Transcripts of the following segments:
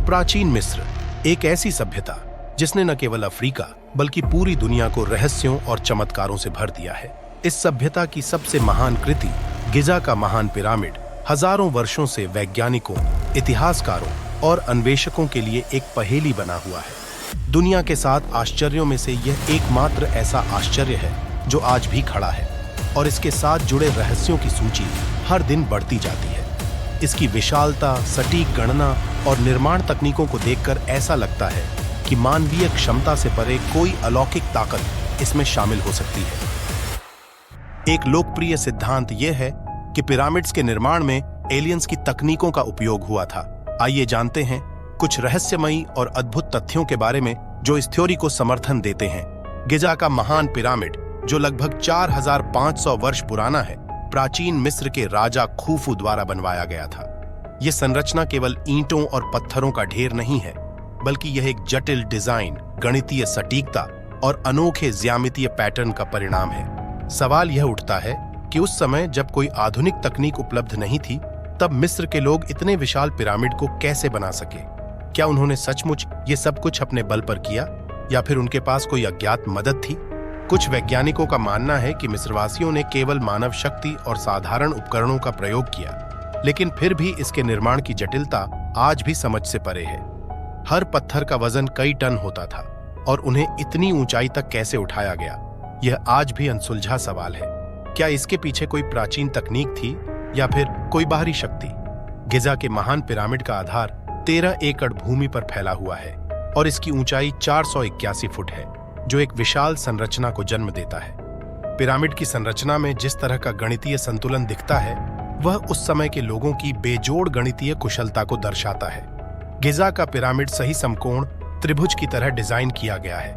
प्राचीन मिस्र एक ऐसी सभ्यता जिसने न केवल अफ्रीका बल्कि पूरी दुनिया को रहस्यों और चमत्कारों से भर दिया है। इस सभ्यता की सबसे महान कृति गिजा का महान पिरामिड हजारों वर्षों से वैज्ञानिकों, इतिहासकारों और अन्वेषकों के लिए एक पहेली बना हुआ है। दुनिया के 7 आश्चर्यों में से यह एकमात्र ऐसा आश्चर्य है जो आज भी खड़ा है और इसके साथ जुड़े रहस्यों की सूची हर दिन बढ़ती जाती है। इसकी विशालता, सटीक गणना और निर्माण तकनीकों को देखकर ऐसा लगता है कि मानवीय क्षमता से परे कोई अलौकिक ताकत इसमें शामिल हो सकती है। एक लोकप्रिय सिद्धांत यह है कि पिरामिड्स के निर्माण में एलियंस की तकनीकों का उपयोग हुआ था। आइए जानते हैं कुछ रहस्यमयी और अद्भुत तथ्यों के बारे में जो इस थ्योरी को समर्थन देते हैं। गिजा का महान पिरामिड, जो लगभग 4500 वर्ष पुराना है, प्राचीन मिस्र के राजा खूफू द्वारा बनवाया गया था। यह संरचना केवल ईंटों और पत्थरों का ढेर नहीं है, बल्कि यह एक जटिल डिजाइन, गणितीय सटीकता और अनोखे ज्यामितीय पैटर्न का परिणाम है। सवाल यह उठता है कि उस समय जब कोई आधुनिक तकनीक उपलब्ध नहीं थी, तब मिस्र के लोग इतने विशाल पिरामिड को कैसे बना सके? क्या उन्होंने सचमुच ये सब कुछ अपने बल पर किया या फिर उनके पास कोई अज्ञात मदद थी? कुछ वैज्ञानिकों का मानना है कि मिस्रवासियों ने केवल मानव शक्ति और साधारण उपकरणों का प्रयोग किया, लेकिन फिर भी इसके निर्माण की जटिलता आज भी समझ से परे है। हर पत्थर का वजन कई टन होता था और उन्हें इतनी ऊंचाई तक कैसे उठाया गया, यह आज भी अनसुलझा सवाल है। क्या इसके पीछे कोई प्राचीन तकनीक थी या फिर कोई बाहरी शक्ति? गिजा के महान पिरामिड का आधार 13 एकड़ भूमि पर फैला हुआ है और इसकी ऊंचाई 481 फुट है, जो एक विशाल संरचना को जन्म देता है। पिरामिड की संरचना में जिस तरह का गणितीय संतुलन दिखता है, वह उस समय के लोगों की बेजोड़ गणितीय कुशलता को दर्शाता है। गिजा का पिरामिड सही समकोण त्रिभुज की तरह डिजाइन किया गया है।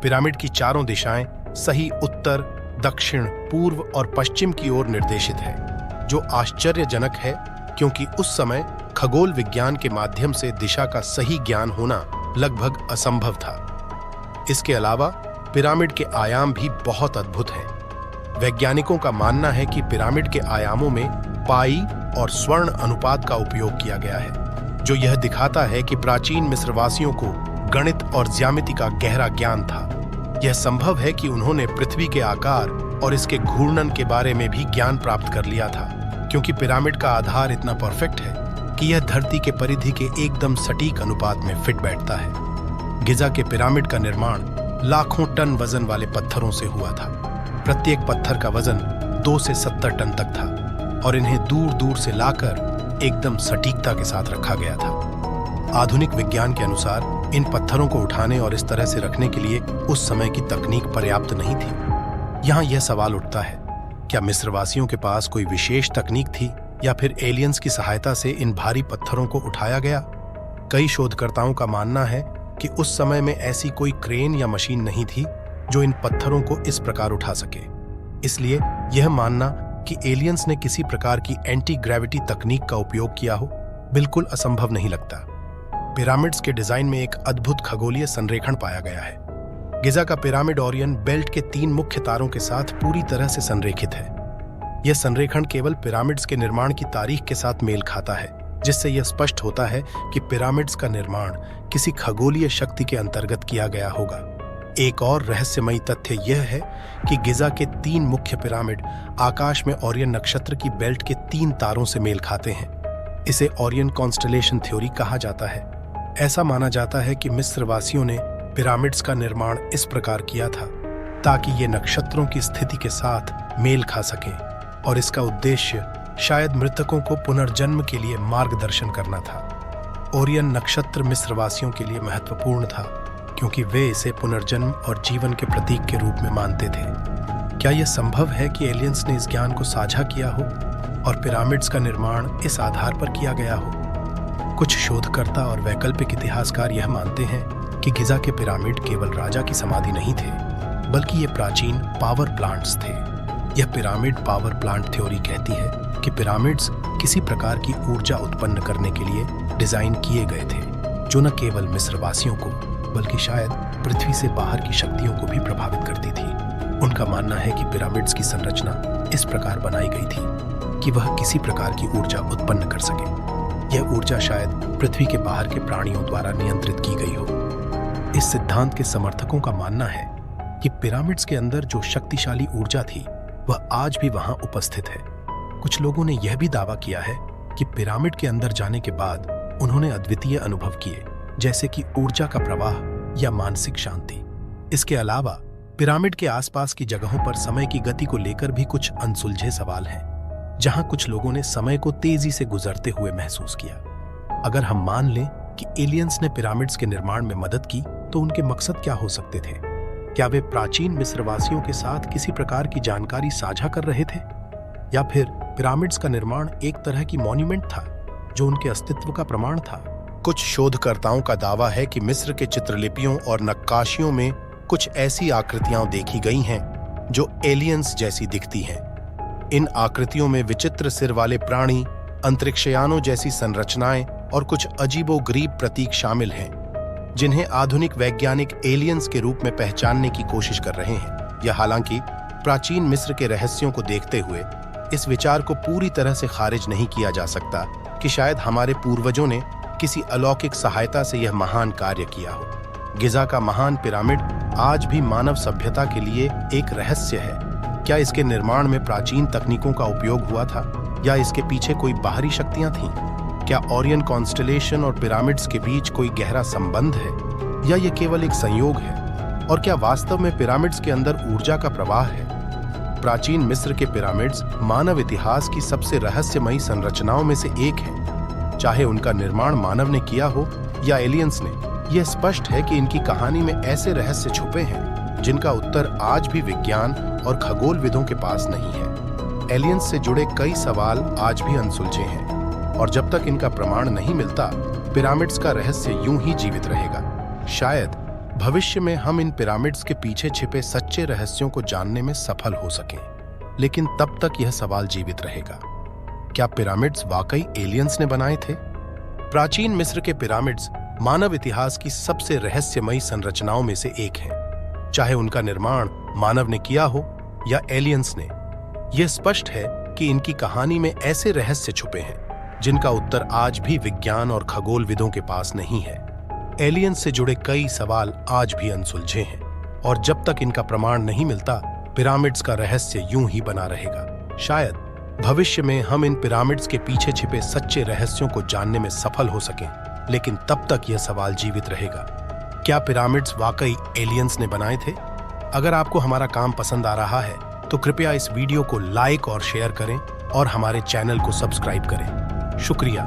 पिरामिड की चारों दिशाएं सही उत्तर, दक्षिण, पूर्व और पश्चिम की ओर निर्देशित है, जो आश्चर्यजनक है क्योंकि उस समय खगोल विज्ञान के माध्यम से दिशा का सही ज्ञान होना लगभग असंभव था। इसके अलावा पिरामिड के आयाम भी बहुत अद्भुत हैं। वैज्ञानिकों का मानना है कि पिरामिड के आयामों में पाई और स्वर्ण अनुपात का उपयोग किया गया है, जो यह दिखाता है कि प्राचीन मिस्रवासियों को गणित और ज्यामिति का गहरा ज्ञान था। यह संभव है कि उन्होंने पृथ्वी के आकार और इसके घूर्णन के बारे में भी ज्ञान प्राप्त कर लिया था, क्योंकि पिरामिड का आधार इतना परफेक्ट है कि यह धरती के परिधि के एकदम सटीक अनुपात में फिट बैठता है। गिजा के पिरामिड का निर्माण लाखों टन वजन वाले पत्थरों से हुआ था। प्रत्येक पत्थर का वजन 2 से 70 टन तक था और इन्हें दूर दूर से लाकर एकदम सटीकता के साथ रखा गया था। आधुनिक विज्ञान के अनुसार इन पत्थरों को उठाने और इस तरह से रखने के लिए उस समय की तकनीक पर्याप्त नहीं थी। यहाँ यह सवाल उठता है, क्या मिस्रवासियों के पास कोई विशेष तकनीक थी या फिर एलियंस की सहायता से इन भारी पत्थरों को उठाया गया? कई शोधकर्ताओं का मानना है कि उस समय में ऐसी कोई क्रेन या मशीन नहीं थी जो इन पत्थरों को इस प्रकार उठा सके। इसलिए यह मानना कि एलियंस ने किसी प्रकार की एंटी ग्रेविटी तकनीक का उपयोग किया हो बिल्कुल असंभव नहीं लगता। पिरामिड्स के डिजाइन में एक अद्भुत खगोलीय संरेखण पाया गया है। गिजा का पिरामिड ओरियन बेल्ट के 3 मुख्य तारों के साथ पूरी तरह से संरेखित है। यह संरेखण केवल पिरामिड्स के निर्माण की तारीख के साथ मेल खाता है, जिससे यह स्पष्ट होता है कि पिरामिड्स का निर्माण किसी खगोलीय शक्ति के अंतर्गत किया गया होगा। एक और रहस्यमयी तथ्य यह है कि गिजा के 3 मुख्य पिरामिड आकाश में ओरियन नक्षत्र की बेल्ट के 3 तारों से मेल खाते हैं। इसे ओरियन कॉन्स्टलेशन थ्योरी कहा जाता है। ऐसा माना जाता है कि मिस्रवासियों ने पिरामिड्स का निर्माण इस प्रकार किया था ताकि ये नक्षत्रों की स्थिति के साथ मेल खा सकें, और इसका उद्देश्य शायद मृतकों को पुनर्जन्म के लिए मार्गदर्शन करना था। ओरियन नक्षत्र मिस्रवासियों के लिए महत्वपूर्ण था क्योंकि वे इसे पुनर्जन्म और जीवन के प्रतीक के रूप में मानते थे। क्या यह संभव है कि एलियंस ने इस ज्ञान को साझा किया हो और पिरामिड्स का निर्माण इस आधार पर किया गया हो? कुछ शोधकर्ता और वैकल्पिक इतिहासकार यह मानते हैं कि गिजा के पिरामिड केवल राजा की समाधि नहीं थे, बल्कि ये प्राचीन पावर प्लांट्स थे। यह पिरामिड पावर प्लांट थ्योरी कहती है कि पिरामिड्स किसी प्रकार की ऊर्जा उत्पन्न करने के लिए डिजाइन किए गए थे, जो न केवल मिस्रवासियों को बल्कि शायद पृथ्वी से बाहर की शक्तियों को भी प्रभावित करती थी। उनका मानना है कि पिरामिड्स की संरचना इस प्रकार बनाई गई थी कि वह किसी प्रकार की ऊर्जा उत्पन्न कर सके। यह ऊर्जा शायद पृथ्वी के बाहर के प्राणियों द्वारा नियंत्रित की गई हो। इस सिद्धांत के समर्थकों का मानना है कि पिरामिड्स के अंदर जो शक्तिशाली ऊर्जा थी वह आज भी वहां उपस्थित है। कुछ लोगों ने यह भी दावा किया है कि पिरामिड के अंदर जाने के बाद उन्होंने अद्वितीय अनुभव किए, जैसे कि ऊर्जा का प्रवाह या मानसिक शांति। इसके अलावा पिरामिड के आसपास की जगहों पर समय की गति को लेकर भी कुछ अनसुलझे सवाल हैं, जहां कुछ लोगों ने समय को तेजी से गुजरते हुए महसूस किया। अगर हम मान लें कि एलियंस ने पिरामिड्स के निर्माण में मदद की, तो उनके मकसद क्या हो सकते थे? क्या वे प्राचीन मिस्रवासियों के साथ किसी प्रकार की जानकारी साझा कर रहे थे, या फिर पिरामिड्स का निर्माण एक तरह की मॉन्यूमेंट था जो उनके अस्तित्व का प्रमाण था? कुछ शोधकर्ताओं का दावा है कि मिस्र के चित्रलिपियों और नक्काशियों में कुछ ऐसी आकृतियां देखी गई हैं जो एलियंस जैसी दिखती हैं। इन आकृतियों में विचित्र सिर वाले प्राणी, अंतरिक्षयानों जैसी संरचनाएं और कुछ अजीबोगरीब प्रतीक शामिल हैं, जिन्हें आधुनिक वैज्ञानिक एलियंस के रूप में पहचानने की कोशिश कर रहे हैं। यह हालांकि प्राचीन मिस्र के रहस्यों को देखते हुए इस विचार को पूरी तरह से खारिज नहीं किया जा सकता कि शायद हमारे पूर्वजों ने किसी अलौकिक सहायता से यह महान कार्य किया हो। गिजा का महान पिरामिड आज भी मानव सभ्यता के लिए एक रहस्य है। क्या इसके निर्माण में प्राचीन तकनीकों का उपयोग हुआ था, या इसके पीछे कोई बाहरी शक्तियां थीं? क्या ओरियन कॉन्स्टेलेशन और पिरामिड्स के बीच कोई गहरा संबंध है, या यह केवल एक संयोग है? और क्या वास्तव में पिरामिड्स के अंदर ऊर्जा का प्रवाह है? प्राचीन मिस्र के पिरामिड्स मानव इतिहास की सबसे रहस्यमयी संरचनाओं में से एक है। चाहे उनका निर्माण मानव ने किया हो या एलियंस ने, यह स्पष्ट है कि इनकी कहानी में ऐसे रहस्य छुपे हैं जिनका उत्तर आज भी विज्ञान और खगोलविदों के पास नहीं है। एलियंस से जुड़े कई सवाल आज भी अनसुलझे हैं, और जब तक इनका प्रमाण नहीं मिलता, पिरामिड्स का रहस्य यूं ही जीवित रहेगा। शायद भविष्य में हम इन पिरामिड्स के पीछे छिपे सच्चे रहस्यों को जानने में सफल हो सकें, लेकिन तब तक यह सवाल जीवित रहेगा, क्या पिरामिड्स वाकई एलियंस ने बनाए थे? प्राचीन मिस्र के पिरामिड्स मानव इतिहास की सबसे रहस्यमयी संरचनाओं में से एक है। चाहे उनका निर्माण मानव ने किया हो या एलियंस ने, यह स्पष्ट है कि इनकी कहानी में ऐसे रहस्य छुपे हैं जिनका उत्तर आज भी विज्ञान और खगोलविदों के पास नहीं है। एलियंस से जुड़े कई सवाल आज भी अनसुलझे हैं, और जब तक इनका प्रमाण नहीं मिलता, पिरामिड्स का रहस्य यूं ही बना रहेगा। शायद भविष्य में हम इन पिरामिड्स के पीछे छिपे सच्चे रहस्यों को जानने में सफल हो सकें, लेकिन तब तक यह सवाल जीवित रहेगा, क्या पिरामिड्स वाकई एलियंस ने बनाए थे? अगर आपको हमारा काम पसंद आ रहा है तो कृपया इस वीडियो को लाइक और शेयर करें, और हमारे चैनल को सब्सक्राइब करें। शुक्रिया।